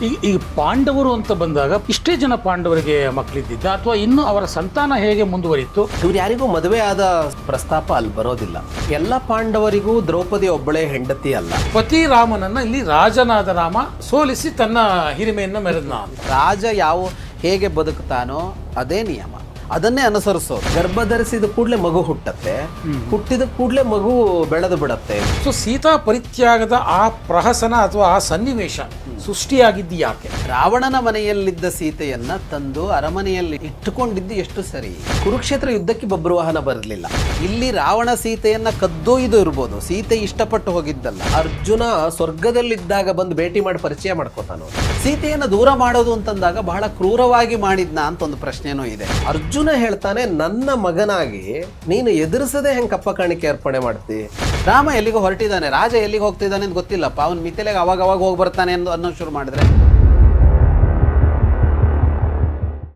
ಈಗ ಪಾಂಡವರು ಅಂತ ಬಂದಾಗ ಇಷ್ಟೇ ಜನ ಪಾಂಡವರಿಗೆ ಮಕ್ಕಳಿದ್ದಿದ್ದ ಅಥವಾ ಇನ್ನು ಅವರ ಸಂತಾನ ಹೇಗೆ ಮುಂದುವರಿತು? ಇವ್ರು ಯಾರಿಗೂ ಮದುವೆ ಆದ ಪ್ರಸ್ತಾಪ ಅಲ್ಲಿ ಬರೋದಿಲ್ಲ. ಎಲ್ಲ ಪಾಂಡವರಿಗೂ ದ್ರೌಪದಿ ಒಬ್ಬಳೇ ಹೆಂಡತಿ ಅಲ್ಲ. ಪತಿ ರಾಮನನ್ನ ಇಲ್ಲಿ ರಾಜನಾದ ರಾಮ ಸೋಲಿಸಿ ತನ್ನ ಹಿರಿಮೆಯನ್ನ ಮೆರೆದ್ನ. ರಾಜ ಹೇಗೆ ಬದುಕ್ತಾನೋ ಅದೇ ನಿಯಮ, ಅದನ್ನೇ ಅನುಸರಿಸೋದು. ಗರ್ಭ ಧರಿಸಿದ ಕೂಡಲೇ ಮಗು ಹುಟ್ಟತ್ತೆ, ಹುಟ್ಟಿದ ಕೂಡಲೇ ಮಗು ಬೆಳೆದು ಬಿಡತ್ತೆ. ಸೊ ಸೀತಾ ಪರಿತ್ಯಾಗದ ಆ ಪ್ರಹಸನ ಅಥವಾ ಆ ಸನ್ನಿವೇಶ ಸೃಷ್ಟಿಯಾಗಿದ್ದು ಯಾಕೆ? ರಾವಣನ ಮನೆಯಲ್ಲಿದ್ದ ಸೀತೆಯನ್ನ ತಂದು ಅರಮನೆಯಲ್ಲಿ ಇಟ್ಟುಕೊಂಡಿದ್ದು ಎಷ್ಟು ಸರಿ. ಕುರುಕ್ಷೇತ್ರ ಯುದ್ಧಕ್ಕೆ ಬಬ್ರುವಾಹನ ಬರಲಿಲ್ಲ. ಇಲ್ಲಿ ರಾವಣ ಸೀತೆಯನ್ನ ಕದ್ದೊಯ್ದು ಇರ್ಬೋದು, ಸೀತೆ ಇಷ್ಟಪಟ್ಟು ಹೋಗಿದ್ದಲ್ಲ. ಅರ್ಜುನ ಸ್ವರ್ಗದಲ್ಲಿದ್ದಾಗ ಬಂದು ಭೇಟಿ ಮಾಡಿ ಪರಿಚಯ ಮಾಡ್ಕೋತಾನೋ. ಸೀತೆಯನ್ನ ದೂರ ಮಾಡೋದು ಅಂತಂದಾಗ ಬಹಳ ಕ್ರೂರವಾಗಿ ಮಾಡಿದ್ನ ಅಂತ ಒಂದು ಪ್ರಶ್ನೆನೂ ಇದೆ. ಅರ್ಜುನ ಹೇಳ್ತಾನೆ, ನನ್ನ ಮಗನಾಗಿ ನೀನು ಎದುರಿಸದೆ ಹೆಂಗೆ ಕಪ್ಪ ಕಾಣಿಕೆ ಅರ್ಪಣೆ ಮಾಡ್ತಿ? ರಾಮ ಎಲ್ಲಿಗೂ ಹೊರಟಿದ್ದಾನೆ, ರಾಜ ಎಲ್ಲಿಗೆ ಹೋಗ್ತಿದ್ದಾನೆ ಅಂತ ಗೊತ್ತಿಲ್ಲಪ್ಪ. ಅವನು ಮಿಥಿಲೆಗೆ ಅವಾಗ ಹೋಗಿ ಬರ್ತಾನೆ ಅನ್ನೋ ಶುರು ಮಾಡಿದ್ರೆ